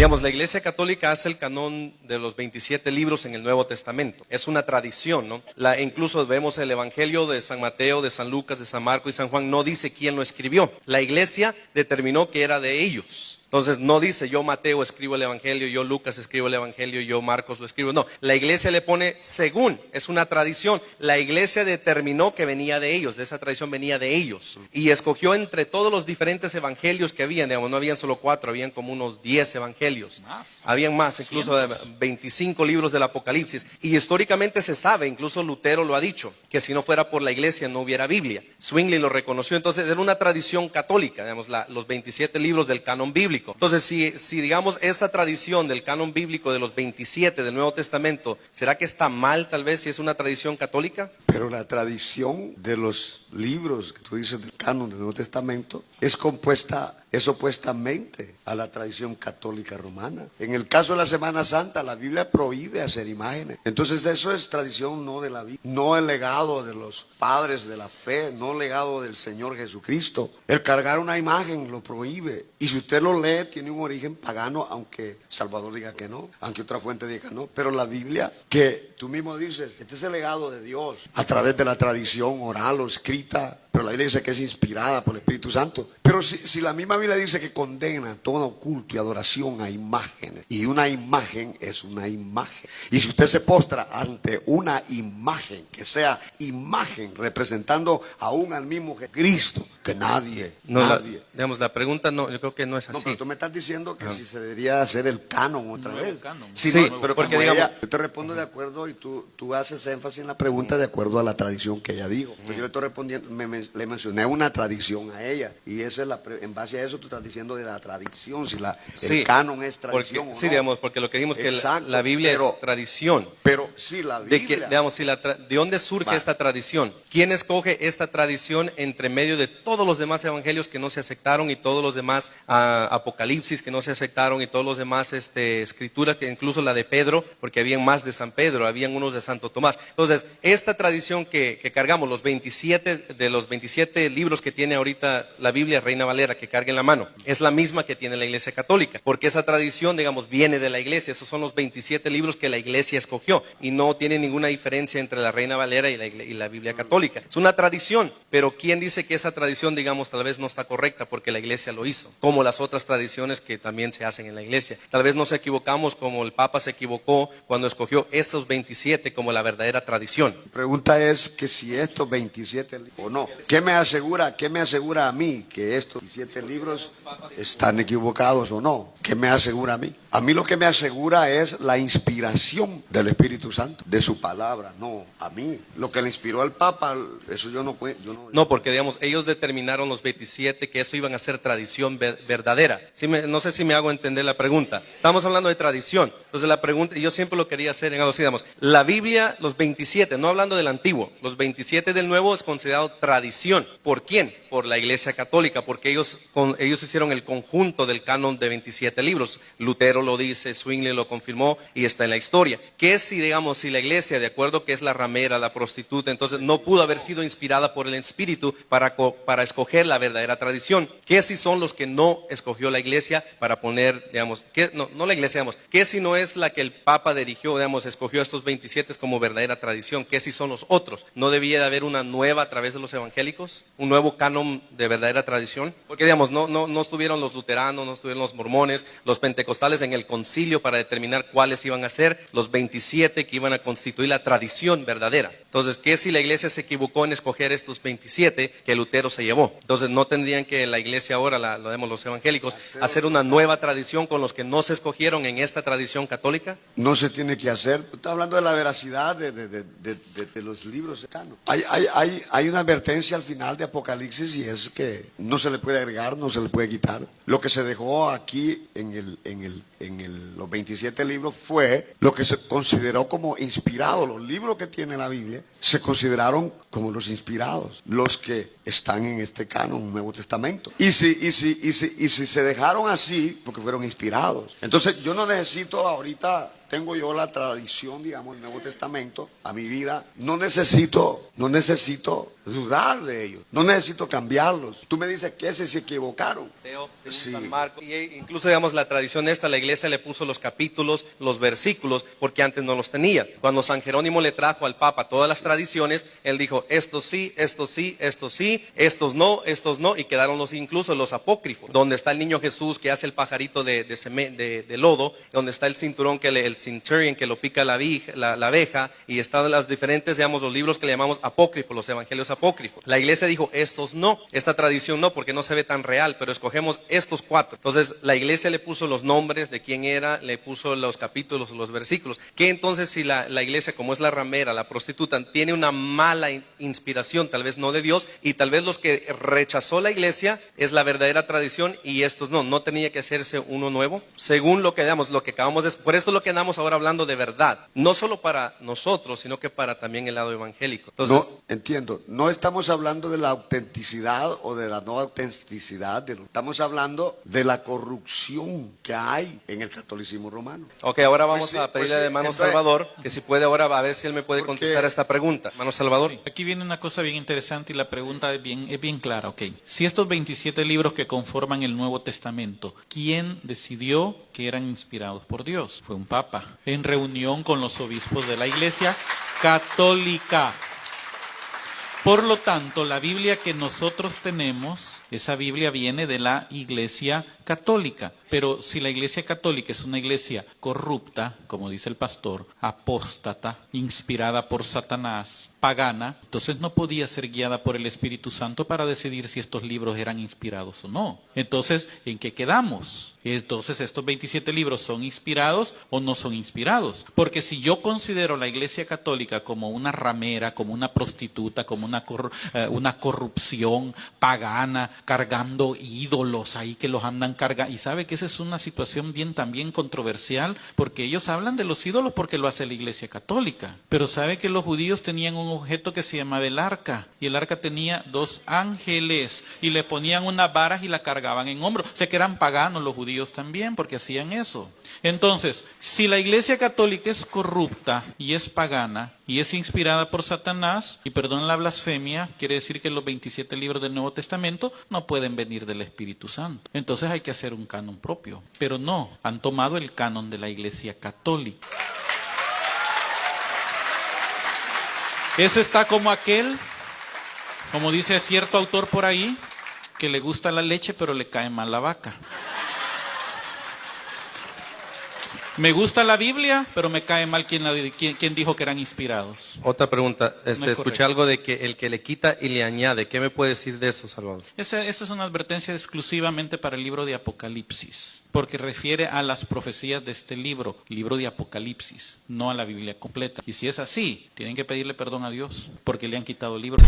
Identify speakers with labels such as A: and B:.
A: Digamos, la Iglesia Católica hace el canon de los 27 libros en el Nuevo Testamento. Es una tradición, ¿no? Incluso vemos el Evangelio de San Mateo, de San Lucas, de San Marcos y San Juan, no dice quién lo escribió. La Iglesia determinó que era de ellos. Entonces no dice yo Mateo escribo el Evangelio, yo Lucas escribo el Evangelio, yo Marcos lo escribo. No, la Iglesia le pone según, es una tradición. La Iglesia determinó que venía de ellos, de esa tradición venía de ellos. Y escogió entre todos los diferentes evangelios que habían, digamos, no habían solo 4, habían como unos 10 evangelios. Habían más, incluso 25 libros del Apocalipsis. Y históricamente se sabe, incluso Lutero lo ha dicho, que si no fuera por la Iglesia no hubiera Biblia. Zwingli lo reconoció, entonces era una tradición católica, digamos, los 27 libros del canon bíblico. Entonces, si digamos esa tradición del canon bíblico de los 27 del Nuevo Testamento, ¿será que está mal tal vez si es una tradición católica?
B: Pero la tradición de los libros que tú dices del canon del Nuevo Testamento es opuestamente a la tradición católica romana. En el caso de la Semana Santa, la Biblia prohíbe hacer imágenes. Entonces eso es tradición no de la Biblia, no el legado de los padres de la fe, no el legado del Señor Jesucristo. El cargar una imagen lo prohíbe. Y si usted lo lee, tiene un origen pagano, aunque Salvador diga que no, aunque otra fuente diga que no. Pero la Biblia, que tú mismo dices, este es el legado de Dios a través de la tradición oral o escrita, pero la Biblia dice que es inspirada por el Espíritu Santo. Pero si la misma Biblia dice que condena todo culto y adoración a imágenes, y una imagen es una imagen, y si usted se postra ante una imagen, que sea imagen representando aún al mismo Cristo, que nadie.
A: Digamos, la pregunta no, yo creo que no es así.
B: No, pero tú me estás diciendo que si se debería hacer el canon otra vez.
A: Canon. Sí,
B: pero
A: porque digamos,
B: yo te respondo de acuerdo y tú haces énfasis en la pregunta de acuerdo a la tradición que ella dijo. Yo le estoy respondiendo, le mencioné una tradición a ella, y esa es en base a eso tú estás diciendo de la tradición, si el canon es tradición o no.
A: Sí, digamos, porque lo que dijimos que la Biblia es tradición.
B: Pero sí, la Biblia.
A: ¿De dónde surge esta tradición? ¿Quién escoge esta tradición entre medio de todos los demás evangelios que no se aceptaron y todos los demás apocalipsis que no se aceptaron y todos los demás escrituras, que incluso la de Pedro, porque habían más de San Pedro, habían unos de Santo Tomás? Entonces, esta tradición que cargamos, los 27 libros que tiene ahorita la Biblia, Reina Valera, que carga en la mano, es la misma que tiene la Iglesia Católica, porque esa tradición, digamos, viene de la Iglesia. Esos son los 27 libros que la Iglesia escogió y no tiene ninguna diferencia entre la Reina Valera y la Biblia Católica. Es una tradición, pero ¿quién dice que esa tradición, digamos, tal vez no está correcta porque la Iglesia lo hizo? Como las otras tradiciones que también se hacen en la Iglesia. Tal vez nos equivocamos como el Papa se equivocó cuando escogió esos 27 como la verdadera tradición.
B: La pregunta es que si estos 27 o no, ¿qué me asegura a mí que estos 17 libros están equivocados o no? ¿Qué me asegura a mí? A mí lo que me asegura es la inspiración del Espíritu Santo, de su palabra, no a mí. Lo que le inspiró al Papa, eso yo no.
A: No, porque digamos, ellos determinaron los 27 que eso iban a ser tradición verdadera. No sé si me hago entender la pregunta. Estamos hablando de tradición. Entonces la pregunta, yo siempre lo quería hacer en algo así, digamos, la Biblia, los 27, no hablando del antiguo, los 27 del nuevo es considerado tradición. ¿Por quién? Por la Iglesia Católica, porque ellos hicieron el conjunto del canon de 27 libros. Lutero lo dice, Zwingli lo confirmó y está en la historia. ¿Qué si, digamos, si la Iglesia, de acuerdo que es la ramera, la prostituta, entonces no pudo haber sido inspirada por el Espíritu para escoger la verdadera tradición? ¿Qué si son los que no escogió la Iglesia para poner, digamos, no la Iglesia, digamos, qué si no es la que el Papa dirigió, digamos, escogió a estos 27 como verdadera tradición? ¿Qué si son los otros? ¿No debía de haber una nueva a través de los evangélicos? ¿Un nuevo canon de verdadera tradición? Porque, digamos, no estuvieron los luteranos, no estuvieron los mormones, los pentecostales en el concilio para determinar cuáles iban a ser los 27 que iban a constituir la tradición verdadera. Entonces, ¿qué si la Iglesia se equivocó en escoger estos 27 que Lutero se llevó? Entonces, ¿no tendrían que la Iglesia ahora, lo vemos los evangélicos, hacer una nueva tradición con los que no se escogieron en esta tradición católica?
B: No se tiene que hacer. Estás hablando de la veracidad de los libros canon. Hay una advertencia al final de Apocalipsis, y es que no se le puede agregar, no se le puede quitar. Lo que se dejó aquí en los 27 libros fue lo que se consideró como inspirado. Los libros que tiene la Biblia se consideraron como los inspirados, los que están en este canon, Nuevo Testamento. Y si se dejaron así, porque fueron inspirados. Entonces yo no necesito ahorita, tengo yo la tradición, digamos, del Nuevo Testamento a mi vida. No necesito dudar de ellos. No necesito cambiarlos. Tú me dices que se equivocaron.
A: Según
B: Sí.
A: San Marcos. Y incluso, digamos, la tradición esta, la iglesia le puso los capítulos, los versículos, porque antes no los tenía. Cuando San Jerónimo le trajo al Papa todas las tradiciones, él dijo, estos sí, estos sí, estos sí, estos no, y quedaron incluso los apócrifos, donde está el niño Jesús que hace el pajarito de lodo, donde está el cinturón, el centurion que lo pica la abeja, y están las diferentes, digamos, los libros que le llamamos apócrifos, los evangelios apócrifos. La iglesia dijo, estos no, esta tradición no, porque no se ve tan real, pero escogemos estos 4. Entonces la iglesia le puso los nombres de quién era, le puso los capítulos, los versículos. Que entonces si la iglesia, como es la ramera, la prostituta, tiene una mala inspiración, tal vez no de Dios, y tal vez los que rechazó la iglesia es la verdadera tradición y estos no tenía que hacerse uno nuevo, según lo que acabamos de... Por esto es lo que andamos ahora hablando de verdad, no solo para nosotros, sino que para también el lado evangélico. Entonces,
B: No, entiendo, no estamos hablando de la autenticidad o de la no autenticidad, estamos hablando de la corrupción que hay en el catolicismo romano.
A: ok, ahora vamos
B: Pues sí,
A: a pedirle
B: pues sí,
A: a hermano
B: entonces-
A: Salvador que si puede ahora a ver si él me puede
B: Porque-
A: contestar a esta pregunta. Hermano Salvador.
C: Sí, aquí viene una cosa bien interesante y la pregunta es bien clara. Okay. Si estos 27 libros que conforman el Nuevo Testamento, ¿quién decidió que eran inspirados por Dios? Fue un papa, en reunión con los obispos de la Iglesia Católica. Por lo tanto, la Biblia que nosotros tenemos, esa Biblia viene de la Iglesia Católica. Pero si la Iglesia Católica es una iglesia corrupta, como dice el pastor, apóstata, inspirada por Satanás, pagana, entonces no podía ser guiada por el Espíritu Santo para decidir si estos libros eran inspirados o no. Entonces, ¿en qué quedamos? Entonces, ¿estos 27 libros son inspirados o no son inspirados? Porque si yo considero la Iglesia Católica como una ramera, como una prostituta, como una corrupción pagana, cargando ídolos ahí que los andan cargando, y sabe que esa es una situación también controversial, porque ellos hablan de los ídolos porque lo hace la Iglesia Católica, pero sabe que los judíos tenían un objeto que se llamaba el arca, y el arca tenía 2 ángeles, y le ponían unas varas y la cargaban en hombros. O sea que eran paganos los judíos también, porque hacían eso. Entonces, si la Iglesia Católica es corrupta y es pagana y es inspirada por Satanás, y perdón la blasfemia, quiere decir que los 27 libros del Nuevo Testamento no pueden venir del Espíritu Santo. Entonces hay que hacer un canon propio. Pero no, han tomado el canon de la Iglesia Católica. Eso está como aquel, como dice cierto autor por ahí, que le gusta la leche pero le cae mal la vaca. Me gusta la Biblia, pero me cae mal quien dijo que eran inspirados.
A: Otra pregunta,
C: No es
A: escuché
C: correcto.
A: algo de que el que le quita y le añade, ¿qué me puede decir de eso, Salvador?
C: Esa es una advertencia exclusivamente para el libro de Apocalipsis, porque refiere a las profecías de este libro de Apocalipsis, no a la Biblia completa. Y si es así, tienen que pedirle perdón a Dios, porque le han quitado el libro.